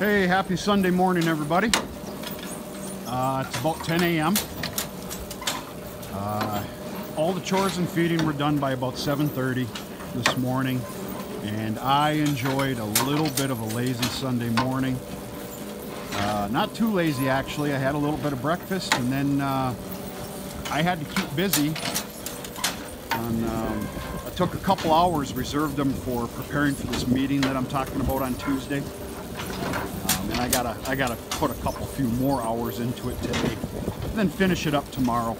Hey, happy Sunday morning, everybody. It's about 10 a.m. All the chores and feeding were done by about 7:30 this morning, and I enjoyed a little bit of a lazy Sunday morning. Not too lazy, actually. I had a little bit of breakfast, and then I had to keep busy. I took a couple hours, reserved them for preparing for this meeting that I'm talking about on Tuesday. And I gotta put a few more hours into it today, and then finish it up tomorrow.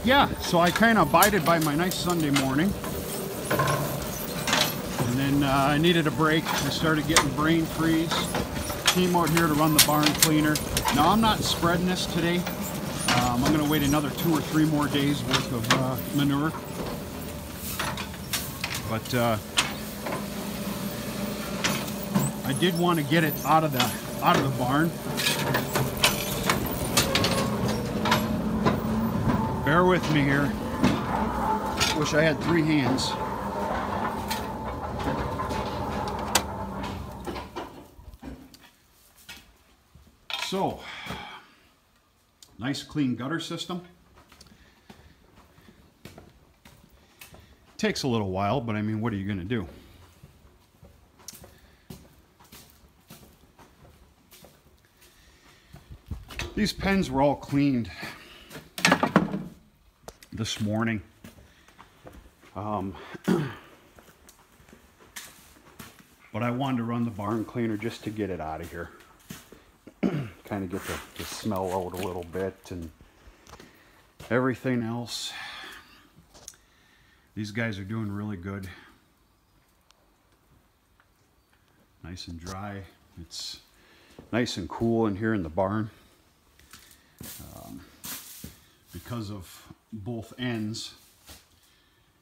Yeah, so I kind of abided by my nice Sunday morning, and then I needed a break. I started getting brain freeze. Came out here to run the barn cleaner. Now I'm not spreading this today. I'm going to wait another 2 or 3 more days worth of manure. But I did want to get it out of the barn. Bear with me here. Wish I had 3 hands. So, nice clean gutter system. Takes a little while, but I mean, what are you going to do? These pens were all cleaned this morning. But I wanted to run the barn cleaner just to get it out of here. Kind of get the smell out a little bit and everything else. These guys are doing really good. Nice and dry. It's nice and cool in here in the barn. Because of both ends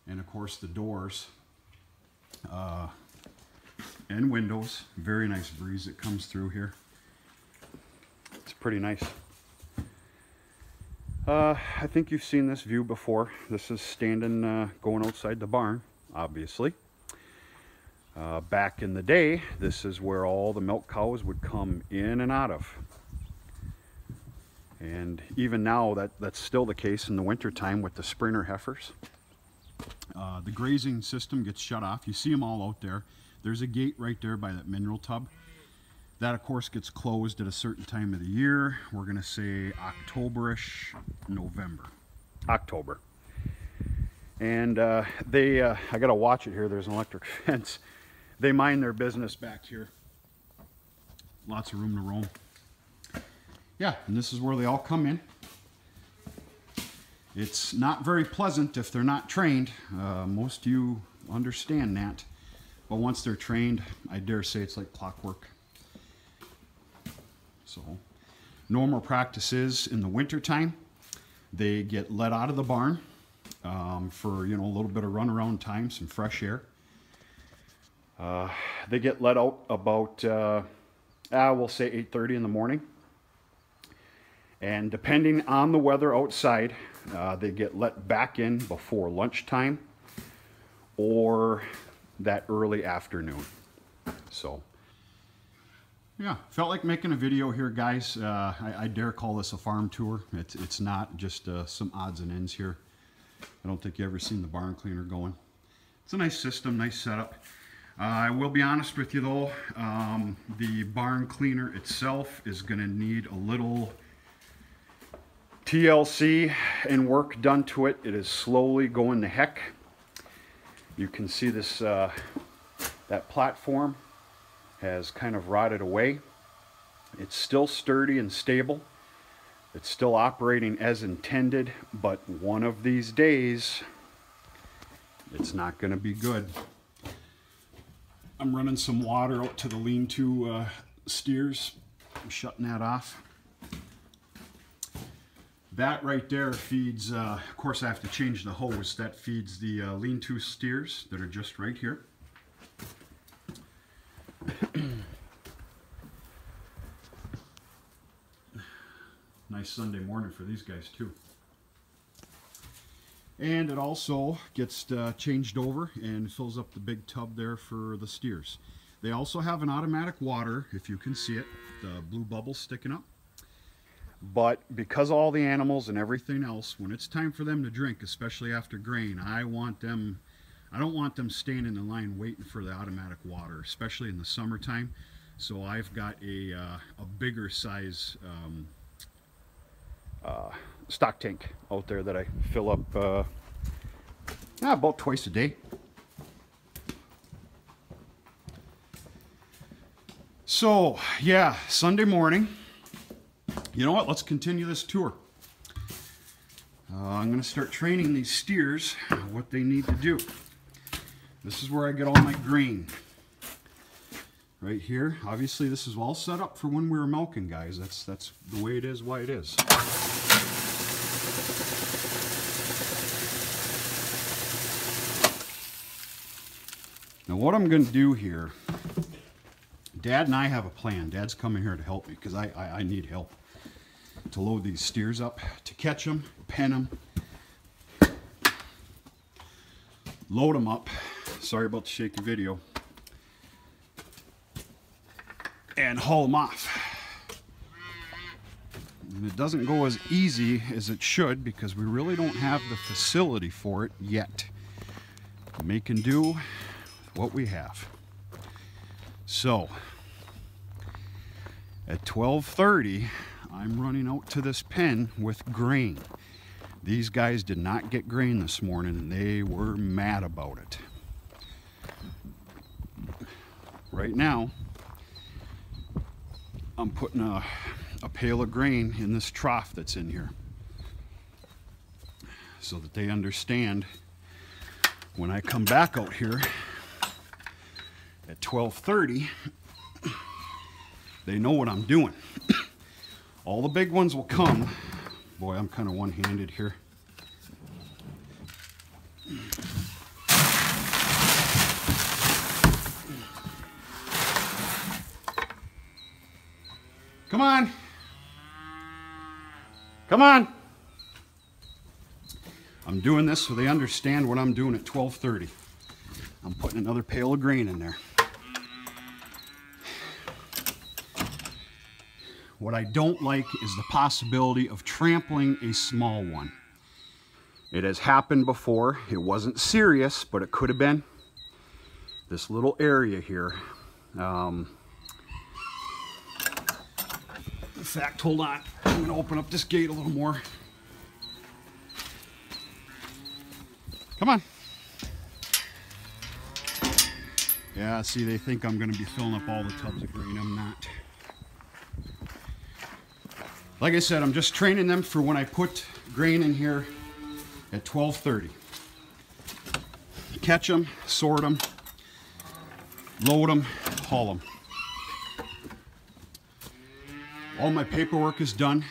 and of course the doors and windows. Very nice breeze that comes through here. It's pretty nice. I think you've seen this view before. This is standing going outside the barn, obviously. Back in the day, this is where all the milk cows would come in and out of. And even now, that's still the case in the wintertime with the Springer heifers. The grazing system gets shut off. You see them all out there. There's a gate right there by that mineral tub. That, of course, gets closed at a certain time of the year. We're going to say October-ish, November. October. And I got to watch it here. There's an electric fence. They mind their business back here. Lots of room to roam. Yeah, and this is where they all come in. It's not very pleasant if they're not trained. Most of you understand that. But once they're trained, I dare say it's like clockwork. So, normal practice is in the winter time, they get let out of the barn for, you know, a little bit of run around time, some fresh air. They get let out about, we'll say 8:30 in the morning. And depending on the weather outside, they get let back in before lunchtime or that early afternoon. So, yeah, felt like making a video here, guys. I dare call this a farm tour. It's not, just some odds and ends here. I don't think you've ever seen the barn cleaner going. It's a nice system, nice setup. I will be honest with you though, the barn cleaner itself is going to need a little TLC and work done to it. It is slowly going to heck. You can see this, that platform has kind of rotted away. It's still sturdy and stable. It's still operating as intended, but one of these days, it's not going to be good. I'm running some water out to the lean-to steers. I'm shutting that off. That right there feeds, of course I have to change the hose, that feeds the lean-to steers that are just right here. Nice Sunday morning for these guys too. And it also gets changed over and fills up the big tub there for the steers. They also have an automatic water, if you can see it, the blue bubble sticking up. But because all the animals and everything else, when it's time for them to drink, especially after grain, I don't want them standing in line waiting for the automatic water, especially in the summertime. So I've got a bigger size stock tank out there that I fill up about twice a day. So yeah, Sunday morning. You know what? Let's continue this tour. I'm going to start training these steers what they need to do. This is where I get all my grain. Right here. Obviously, this is all set up for when we were milking, guys. That's the way it is, why it is. Now, what I'm going to do here, Dad and I have a plan. Dad's coming here to help me because I need help to load these steers up, to catch them, pen them, load them up. Sorry about the shaky video. And haul them off. And it doesn't go as easy as it should because we really don't have the facility for it yet. Make do with what we have. So at 12:30, I'm running out to this pen with grain. These guys did not get grain this morning and they were mad about it. Right now, I'm putting a pail of grain in this trough that's in here so that they understand when I come back out here at 12:30, they know what I'm doing. All the big ones will come. Boy, I'm kind of one-handed here. Come on. Come on. I'm doing this so they understand what I'm doing at 12:30. I'm putting another pail of grain in there. What I don't like is the possibility of trampling a small one. It has happened before. It wasn't serious, but it could have been. This little area here. In fact, hold on. I'm going to open up this gate a little more. Come on. Yeah, see, they think I'm going to be filling up all the tubs of grain. I'm not. Like I said, I'm just training them for when I put grain in here at 12:30. Catch them, sort them, load them, haul them. All my paperwork is done.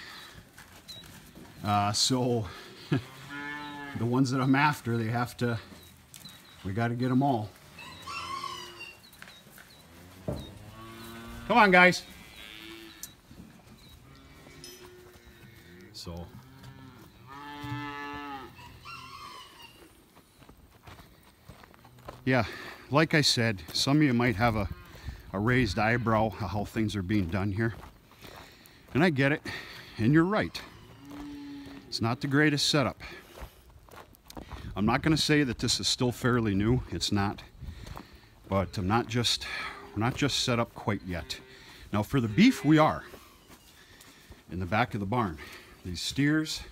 So the ones that I'm after, we got to get them all. Come on, guys. So yeah, like I said, some of you might have a raised eyebrow at how things are being done here. And I get it, and you're right. It's not the greatest setup. I'm not going to say that this is still fairly new. It's not. But we're not just set up quite yet. Now for the beef, we are. In the back of the barn. These steers,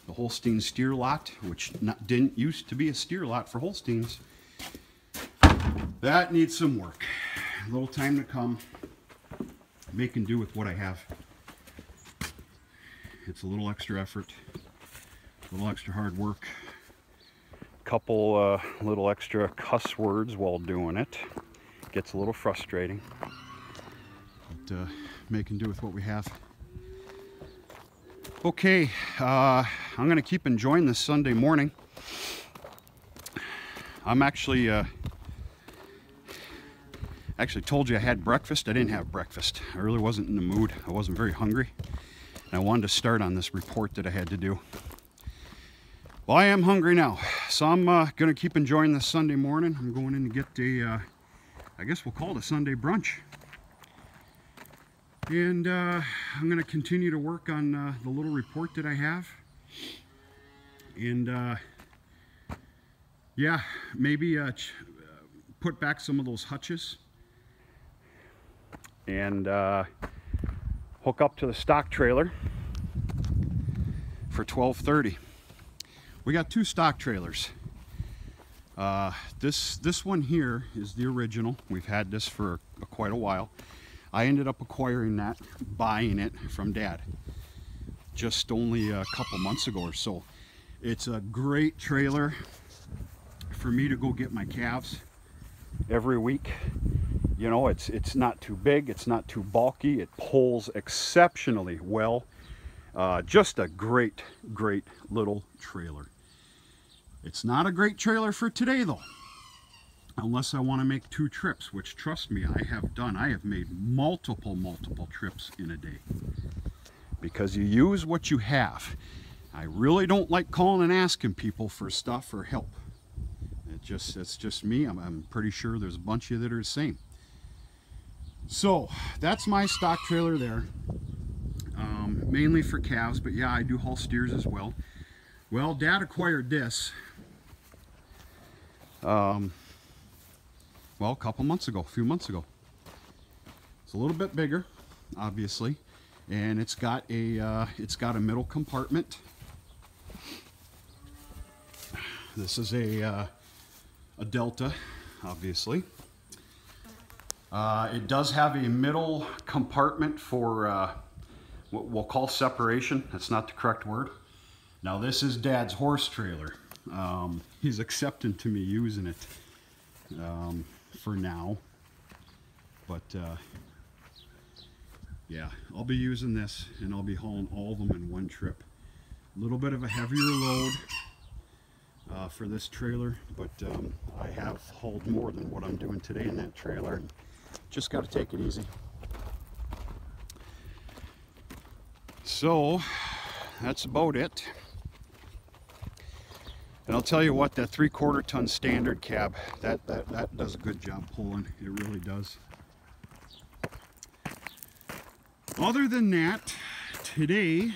the Holstein steer lot, which didn't used to be a steer lot for Holsteins, that needs some work. A little time to come. Make do with what I have. It's a little extra effort, a little extra hard work, a couple little extra cuss words while doing it. Gets a little frustrating, but making do with what we have. Okay, I'm going to keep enjoying this Sunday morning. I'm actually told you I had breakfast. I didn't have breakfast. I really wasn't in the mood. I wasn't very hungry. And I wanted to start on this report that I had to do. Well, I am hungry now. So I'm going to keep enjoying this Sunday morning. I'm going in to get I guess we'll call it a Sunday brunch. And I'm going to continue to work on the little report that I have. And yeah, maybe put back some of those hutches. And hook up to the stock trailer for $12.30. We got 2 stock trailers. This one here is the original. We've had this for quite a while. I ended up acquiring that, buying it from Dad, just only a couple months ago or so. It's a great trailer for me to go get my calves every week. You know, it's not too big, it's not too bulky, it pulls exceptionally well. Just a great little trailer. It's not a great trailer for today though, unless I want to make 2 trips, which trust me, I have done. I have made multiple trips in a day, because you use what you have. I really don't like calling and asking people for stuff or help. It's just me. I'm pretty sure there's a bunch of you that are the same. So that's my stock trailer there, mainly for calves, but yeah, I do haul steers as well. Well, Dad acquired this well, a couple months ago, a few months ago. It's a little bit bigger, obviously, and it's got a middle compartment. This is a Delta, obviously. It does have a middle compartment for what we'll call separation. That's not the correct word. Now this is Dad's horse trailer. He's accepting to me using it for now, but yeah, I'll be using this, and I'll be hauling all of them in one trip. A little bit of a heavier load for this trailer, but I have hauled more than what I'm doing today in that trailer, and just got to take it easy. So that's about it. And I'll tell you what, that 3/4 ton standard cab, that does a good job pulling. It really does. Other than that, today,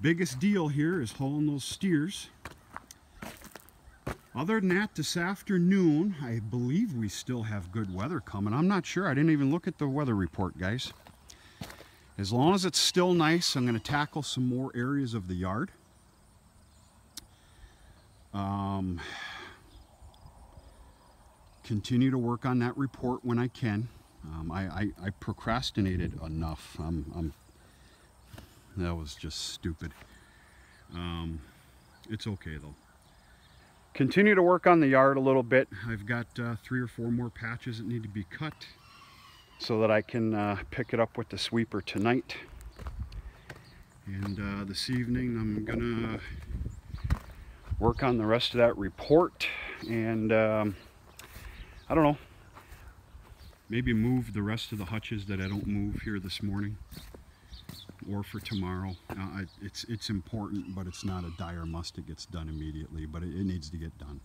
biggest deal here is hauling those steers. Other than that, this afternoon, I believe we still have good weather coming. I'm not sure. I didn't even look at the weather report, guys. As long as it's still nice, I'm going to tackle some more areas of the yard. Continue to work on that report when I can. I procrastinated enough. That was just stupid. It's okay though. Continue to work on the yard a little bit. I've got 3 or 4 more patches that need to be cut so that I can pick it up with the sweeper tonight. And this evening I'm gonna work on the rest of that report, and I don't know, maybe move the rest of the hutches that I don't move here this morning, or for tomorrow. It's important, but it's not a dire must. It gets done immediately, but it needs to get done.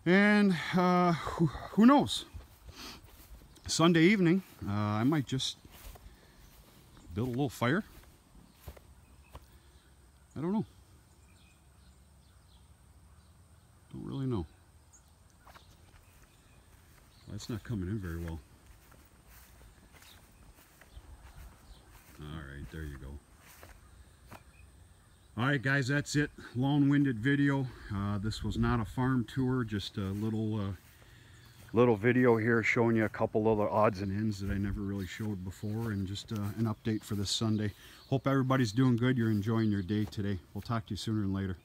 And who knows? Sunday evening, I might just build a little fire. I don't know. Don't really know. That's not coming in very well. Alright, there you go. Alright guys, that's it. Long-winded video. This was not a farm tour, just a little video here showing you a couple of the odds and ends that I never really showed before, and just an update for this Sunday. Hope everybody's doing good. You're enjoying your day today. We'll talk to you sooner than later.